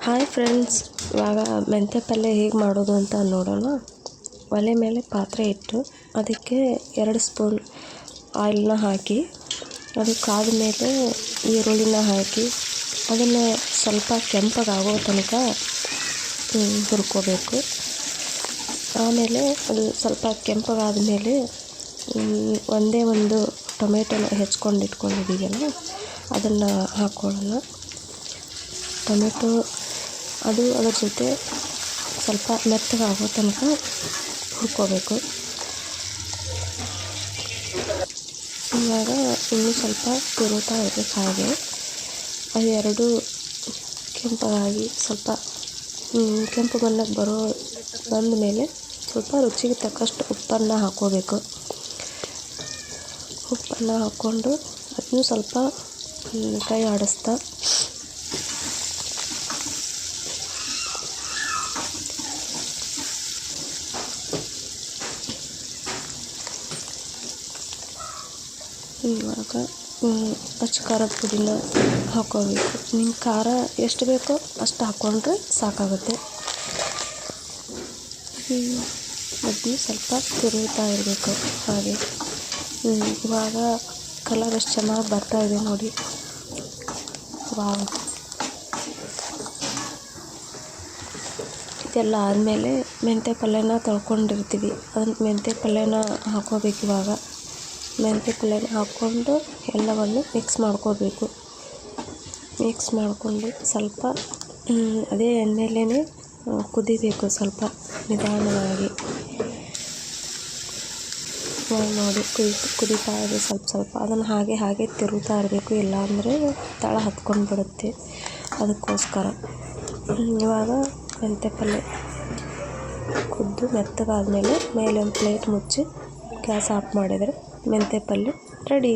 Hi friends, ಇವಾಗ ಮೆಂತ್ಯ ಪಲ್ಯ ಹೇಗೆ ಮಾಡೋದು ಅಂತ ನೋಡೋಣ. ಒಲೆ ಮೇಲೆ ಪಾತ್ರೆ ಇಟ್ಟು ಅದಕ್ಕೆ 2 ಸ್ಪೂನ್ ಆಯಿಲ್ನ ಹಾಕಿ, ಅದು ಕಾದ ಮೇಲೆ ಈರುಳ್ಳಿನ ಹಾಕಿ ಅದನ್ನು ಸ್ವಲ್ಪ ಕೆಂಪಗಾಗೋ ತನಕ ಹುರ್ಕೋಬೇಕು. ಆಮೇಲೆ ಅದು ಸ್ವಲ್ಪ ಕೆಂಪಗಾದ ಮೇಲೆ ಒಂದೇ ಒಂದು ಟೊಮೆಟೊನ ಹೆಚ್ಕೊಂಡು ಇಟ್ಕೊಂಡಿದ್ದೀವಲ್ಲ ಅದನ್ನು ಹಾಕ್ಕೊಳ್ಳೋಣ. ಟೊಮೆಟೊ ಅದು ಅದರ ಜೊತೆ ಸ್ವಲ್ಪ ಮೆತ್ತಗಾಗೋ ತನಕ ಹುರ್ಕೋಬೇಕು. ಇವಾಗ ಇನ್ನೂ ಸ್ವಲ್ಪ ತಿರುಗ್ತಾ ಇರಬೇಕು. ಹಾಗೆ ಅದು ಎರಡು ಕೆಂಪಗಾಗಿ ಸ್ವಲ್ಪ ಕೆಂಪು ಬಣ್ಣಕ್ಕೆ ಬಂದ ಮೇಲೆ ಸ್ವಲ್ಪ ರುಚಿಗೆ ತಕ್ಕಷ್ಟು ಉಪ್ಪನ್ನು ಹಾಕ್ಕೋಬೇಕು. ಉಪ್ಪನ್ನು ಹಾಕ್ಕೊಂಡು ಅದನ್ನು ಸ್ವಲ್ಪ ಕೈ ಆಡಿಸ್ತಾ ಇವಾಗ ಅಚ್ಚ ಖಾರದ ಪುಡಿನ ಹಾಕ್ಕೋಬೇಕು. ನಿಮ್ಗೆ ಖಾರ ಎಷ್ಟು ಬೇಕೋ ಅಷ್ಟು ಹಾಕ್ಕೊಂಡ್ರೆ ಸಾಕಾಗುತ್ತೆ. ಅದನ್ನು ಸ್ವಲ್ಪ ತಿರುಗ್ತಾ ಇರಬೇಕು. ಹಾಗೆ ಇವಾಗ ಕಲರ್ ಎಷ್ಟು ಚೆನ್ನಾಗಿ ಬರ್ತಾ ಇದೆ ನೋಡಿ. ವಾವ್! ಇದೆಲ್ಲ ಆದಮೇಲೆ ಮೆಂತ್ಯ ಪಲ್ಯನ ತೊಳ್ಕೊಂಡಿರ್ತೀವಿ, ಅದನ್ನು ಮೆಂತ್ಯ ಪಲ್ಯನ ಹಾಕ್ಕೋಬೇಕು. ಇವಾಗ ಮೆಂತ್ಯ ಪಲ್ಯನ ಹಾಕ್ಕೊಂಡು ಎಲ್ಲವನ್ನು ಮಿಕ್ಸ್ ಮಾಡ್ಕೋಬೇಕು. ಮಿಕ್ಸ್ ಮಾಡಿಕೊಂಡು ಸ್ವಲ್ಪ ಅದೇ ಎಣ್ಣೆಲೇ ಕುದಿಬೇಕು, ಸ್ವಲ್ಪ ನಿಧಾನವಾಗಿ. ನೋಡಿ ಕುದೀತಾ ಇದೆ ಸ್ವಲ್ಪ. ಅದನ್ನು ಹಾಗೆ ತಿರುಗ್ತಾ ಇರಬೇಕು, ಇಲ್ಲಾಂದರೆ ತಳ ಹತ್ಕೊಂಡು ಬಿಡುತ್ತೆ. ಅದಕ್ಕೋಸ್ಕರ ಇವಾಗ ಮೆಂತ್ಯ ಪಲ್ಯ ಕುದ್ದು ಮೆತ್ತಗಾದ್ಮೇಲೆ ಮೇಲೆ ಒಂದು ಪ್ಲೇಟ್ ಮುಚ್ಚಿ ಗ್ಯಾಸ್ ಆಫ್ ಮಾಡಿದರೆ ಮೆಂತ್ಯ ಪಲ್ಯ ರೆಡಿ.